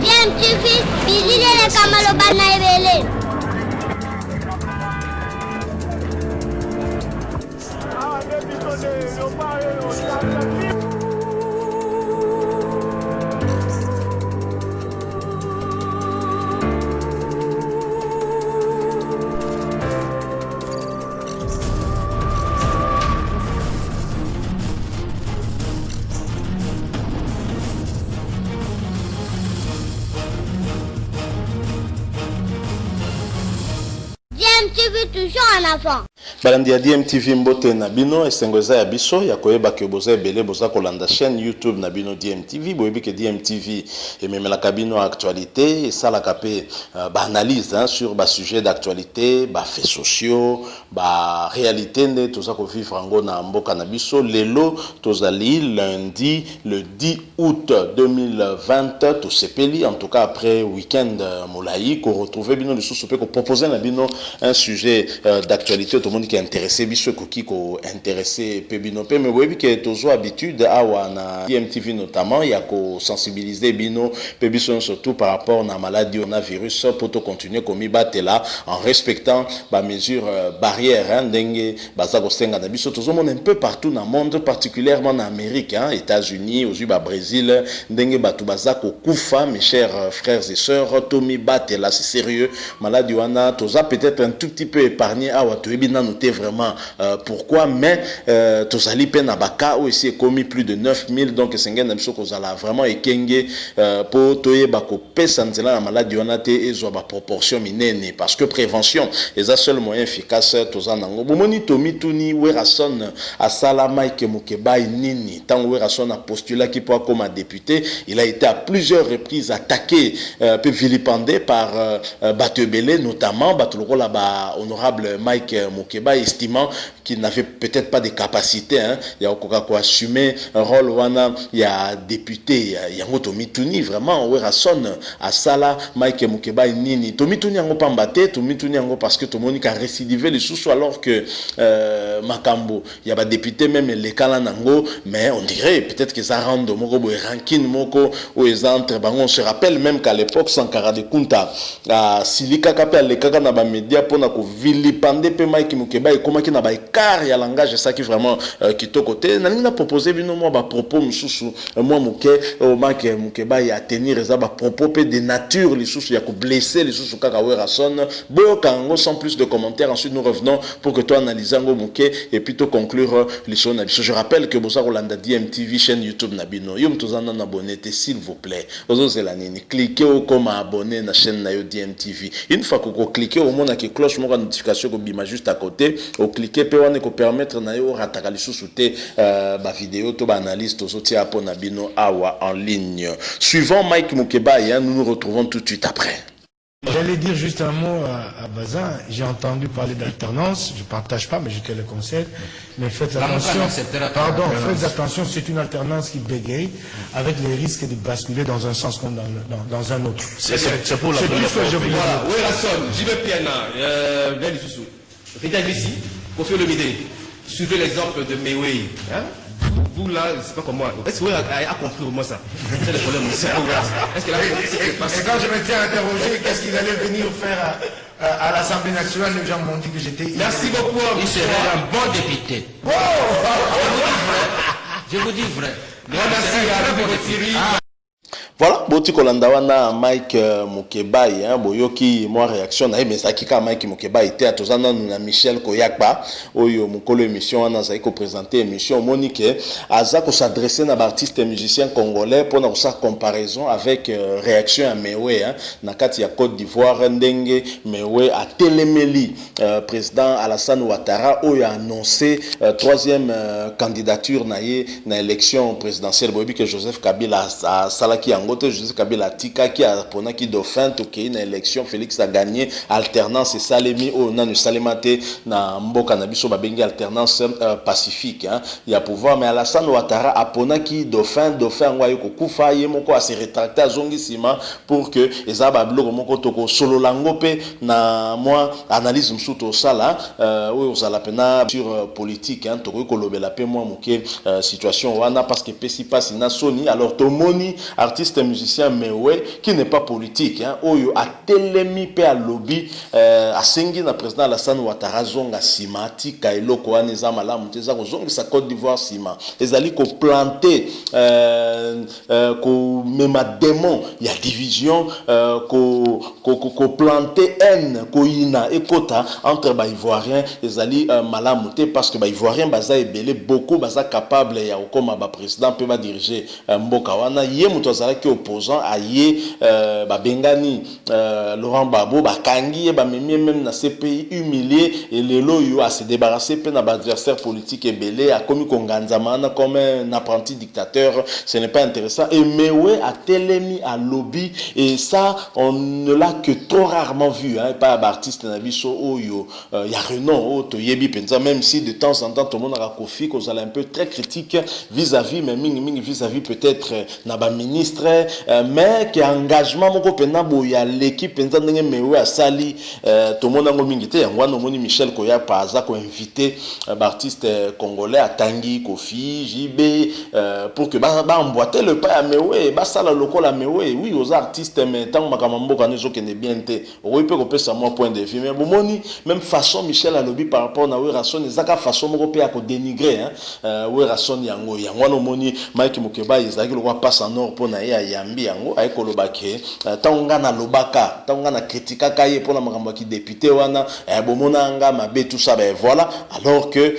DMTV, bilile kamalo bana ebele. DMTV toujours en avant. Balandi ya DMTV mbote na bino esengweza ya biso ya koyeba ke boza ebele boza kolanda chaîne YouTube na bino DMTV boyebi ke DMTV ememelaka bino actualité esalaka pe analyse sur ba sujet d'actualité ba faits sociaux ba réalité nde toza ko vivre ngo na mboka na biso lelo tozali lundi le 10 août 2020 to sepeli en tout cas après week-end molai ko retrouver bino lisusu pe ko proposer na bino un sujet d'actualité tout le monde qui est intéressé biso qui ko intéressé pe bino pe mais oui que tozo habitude awa na DMTV notamment ya ko sensibiliser bino pe biso surtout par rapport na maladie coronavirus pour to continuer comme batela en respectant ba mesures barrières ndenge baza ko senga na biso tozo mon un peu partout dans le monde particulièrement en Amérique États-Unis aux ba Brésil ndenge batu baza ko kufa mes chers frères et sœurs Tommy batela c'est sérieux maladie wana toza peut-être un tout petit peu épargné awa to ebina noté vraiment pourquoi mais tozali pe na baka où ici commis plus de 9000 donc sengen na biso kozala vraiment ekenge pour toyeba ko pesa nzela na maladie wana te ezwa ba proportion minene parce que prévention est le seul moyen efficace tozana ngo bomoni Tommy Tuni Werason asala Mike Mukebai nini tant Werason a postulé qui pour comme député il a été à plusieurs reprises attaqué peu vilipendé par Batebele notamment Batuloko ba honorable Mike Mukebai estimant qu'il n'avait peut-être pas de capacité il y a quoi assumer un rôle wana il y a député il y a Tommy Tuni vraiment Werason asala Mike Mukebai nini Tommy Tuni yango pambate Tommy Tuni yango parce que tout le monde a récidivé les sous alors que Makambo il y a ba député même les kala nango mais on dirait peut-être que ça rend moko bo ranking moko ou les entre on se rappelle même qu'à l'époque Sankara de Kunta Silika Kapel les kaka na ba média pona ko vilipande pe Mike Mukebai comment qui na ba écart ya langage ça qui vraiment kitoko côté na proposé bino moi ba propos mususu moi muke o Mike Mukebai a tenir ça ba propos pe de nature les sous ya ko blesser les sous kaka Werason bo kango sans plus de commentaires ensuite nous revenons pour que toi analyser ngo muke et puis to conclure l'histoire na biso je rappelle que boza Rolanda DMTV chaîne YouTube na bino yo mtozana na abonné s'il vous plaît ozo zela nini cliquez au comme abonné na chaîne na yo DMTV une fois que vous cliquez au moins na ki cloche mo notification ko bima juste à côté au cliquer pe wana ko permettre na yo rataka lisusu te ba vidéo to ba analyse to sotia apo na bino awa en ligne suivant Mike Mukebai nous nous retrouvons tout de suite après. J'allais dire juste un mot à Bazin. J'ai entendu parler d'alternance. Je ne partage pas, mais je te le conseille. Mais faites attention. Pardon, faites attention. C'est une alternance qui bégaye avec les risques de basculer dans un sens comme dans un autre. C'est pour la première fois. Voilà. Oui, la somme. J'y vais bien. Bien du sous. Regarde ici. Confie le midi. Suivez l'exemple de Mewei. Vous là, c'est pas comme moi. Est-ce que vous avez compris au moins ça? C'est le problème. Est-ce que là, et quand je m'étais interrogé, qu'est-ce qu'il allait venir faire à l'Assemblée nationale, les gens m'ont dit que j'étais... Merci beaucoup. Il serait un bon député. Oh Je vous dis vrai. Merci. Voilà, boti kolanda wana Mike Mukebai boyoki moi réaction na mais ça kika Mike Mukebai était à tozana na Michel Koyakba oyo mukolo émission wana za ko présenter émission Monique aza ko s'adresser na artiste et musicien congolais pour na sa comparaison avec réaction à Mewe na kati ya Côte d'Ivoire ndenge Mewe a telemeli président Alassane Ouattara oyo a annoncé troisième candidature na élection présidentielle bobi que Joseph Kabila a salaki yango yango te Joseph Kabila tika qui a pona qui dauphin to qui une élection Félix a gagné alternance et salemi o nanu salemate na mboka na biso babengi alternance pacifique hein il y a pouvoir mais Alassane Ouattara a pona qui dauphin ngwa yoko kufa ye moko a se rétracter zongi sima pour que ezaba bloko moko toko solo langope na moi analyse msuto sala oui osala pena sur politique hein toko kolobela pe moi moke situation wana parce que pesi passe na soni alors tomoni artiste musicien mewe qui n'est pas politique hein oyo a telemi pe a lobby a sengi na président Alassane Ouattara zonga sima tika eloko wana eza malamu te za zonga sa Côte d'Ivoire sima ezali ko planter ko mema démon il y a division ko planter haine ko ina ekota entre ba ivoiriens ezali malamu te parce que ba ivoiriens baza ebele beaucoup baza capable ya okoma ba président peut ba diriger mboka wana ye muto azala ki opposant a ye ba bengani Laurent Gbagbo ba kangi ba memi même na CPI humilié et lelo yo a se débarrasser pe na ba adversaire politique ebele a komi konganzamana comme un apprenti dictateur ce n'est pas intéressant et mewe a telemi à lobby et ça on ne l'a que trop rarement vu hein pas artiste na biso oyo ya renom o to yebi penza même si de temps en temps tout le monde a kofi qu'on a un peu très critique vis-à-vis mais mingi vis-à-vis peut-être na ba ministre mais qui engagement moko pena boya l'équipe penza ndenge mewe a sali tout le monde ngo mingi te ngwa no moni Michel Koya paza ko invité ba artiste congolais à Tanguy Kofi JB pour que ba emboîter le pas à mewe ba sala lokola mewe oui aux artistes mais tant makamambo quand ils ont qu'une bien té oui peut que ça moi point de vue mais bomoni même façon Michel a lobby par rapport na Werrason ezaka façon moko pe ko dénigrer hein Werrason yango no moni Mike Mukeba ezaki lokwa passe en or pour na ya yambi yango ay kolobake tanga na lobaka tanga na critika kaye pour na makambo ki député wana bomona nga mabe tout ça ben voilà alors que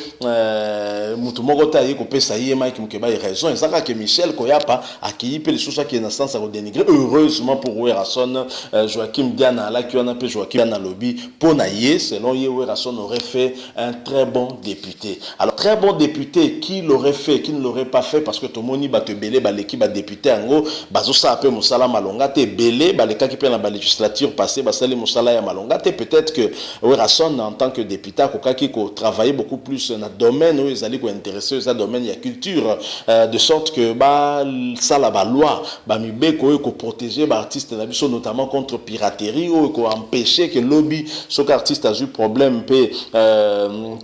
mutu moko ta yiko pesa ye Mike Mukeba raison ezaka que Michel Koyapa accueilli pe les choses qui en sens à dénigrer heureusement pour Werrason Joachim Diana là qui on appelle Joachim Diana lobby pour naïe selon ye Werrason aurait fait un très bon député alors très bon député qui l'aurait fait qui ne l'aurait pas fait parce que tout moni ba te belé ba l'équipe ba député ngo bazo sa peu musala malonga te belé ba les cas qui prennent la législature passée ba sali musala ya malonga te peut-être que Werrason en tant que député kokaki ko travailler beaucoup plus dans domaine où ils allaient ko intéresser dans domaine ya culture de sorte que ba ça la loi ba mibe ko protéger ba artiste na biso notamment contre piraterie ou ko empêcher que lobby ce qu'artiste a eu problème pe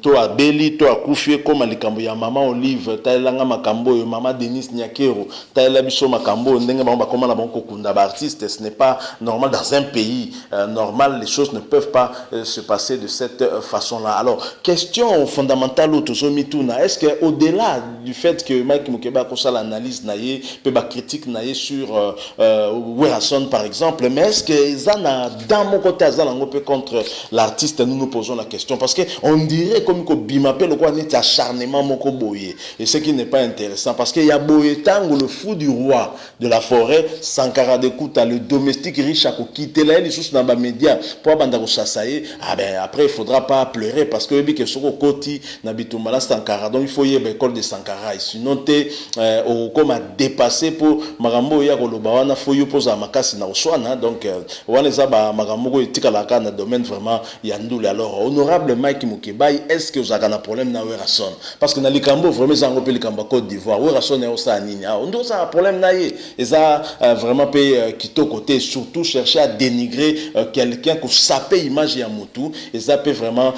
to a beli to a kufi comme likambo ya maman Olive tailanga makambo yo maman Denise Nyakero taila biso makambo ndenge ba koma na banko kunda ba artiste ce n'est pas normal dans un pays normal les choses ne peuvent pas se passer de cette façon là alors question fondamentale au tozomi tuna est-ce que au-delà du fait que Mike Mukeba ko ça l'analyse naie pe ba critique naie sur Werrason par exemple mais est-ce que zana dans mon côté zana ngopé contre l'artiste nous posons la question parce que on dirait comme ko bimapé le quoi net acharnement moko boyé et ce qui n'est pas intéressant parce que y a boyé tango le fou du roi de la forêt Sankara de Kouta le domestique riche a quitter là les choses dans ba média pour banda ko sasaye ah ben après il faudra pas pleurer parce que bi que soko koti na bitumala Sankara donc il faut y école de Sankara sinon té au comme a dépassé pour marambo ya koloba wana faut yo posa makasi na oswana donc wana za ba marambo ko etikala kana domaine vraiment ya ndule alors honorable Mike Mukeba est-ce que vous avez un problème na Werrason parce que na likambo vraiment zango pe likambo Côte d'Ivoire Werrason est osa nini on doit ça un problème na ye et ça vraiment pe kito côté surtout chercher à dénigrer quelqu'un que saper image ya mutu et ça peut vraiment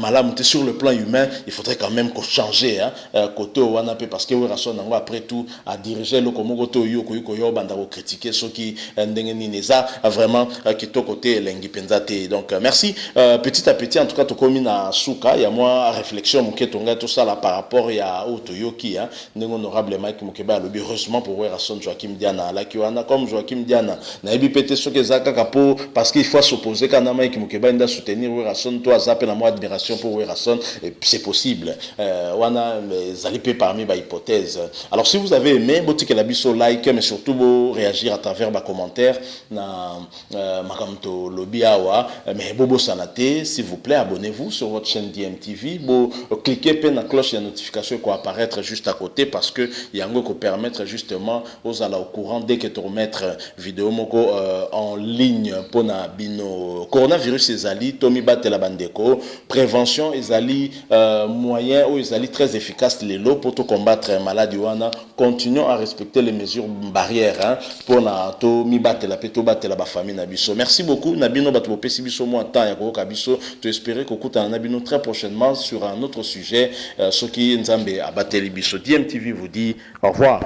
malamu sur le plan humain il faudrait quand même qu'on changer hein côté wana pe parce que Werrason nango après tout a dirigé le komoko to yo ko yo banda ko critiquer ceux qui ndenge nini ça vraiment kito côté lengi penzate donc merci petit à petit en tout cas to komi na suka ya moi réflexion moké tonga tout ça là par rapport ya otoyoki hein ndenge honorable Mike Mukeba le heureusement pour Werrason Joachim Diana là qui wana comme Joachim Diana na ebi pété ce que zaka kapo parce qu'il faut s'opposer quand Mike Mukeba nda soutenir Werrason toi ça pe na moi admiration pour Werrason c'est possible wana zalipe parmi ba hypothèse alors si vous avez aimé botike la biso like mais surtout vous réagir à travers ma commentaire na makamto lobby awa mais bobo sanate s'il vous plaît abonnez-vous sur votre chaîne DMTV bo cliquez pe na cloche de notification qui va apparaître juste à côté parce que yango ko permettre justement aux ala au courant dès que tu remettre vidéo moko en ligne pour na bino. Coronavirus ezali tomi batela bandeko, prévention ezali moyen ou ezali très efficace lelo pour te combattre maladie wana. Continuons à respecter les mesures barrières hein, pour na to mi batela pe to batela ba famille na biso. Merci beaucoup na bino batu bopesi biso mo temps ya ko kabiso. Tu espérer que kuta na bino très prochainement sur un autre sujet ce qui nzambe abateli biso. DMTV vous dit au revoir.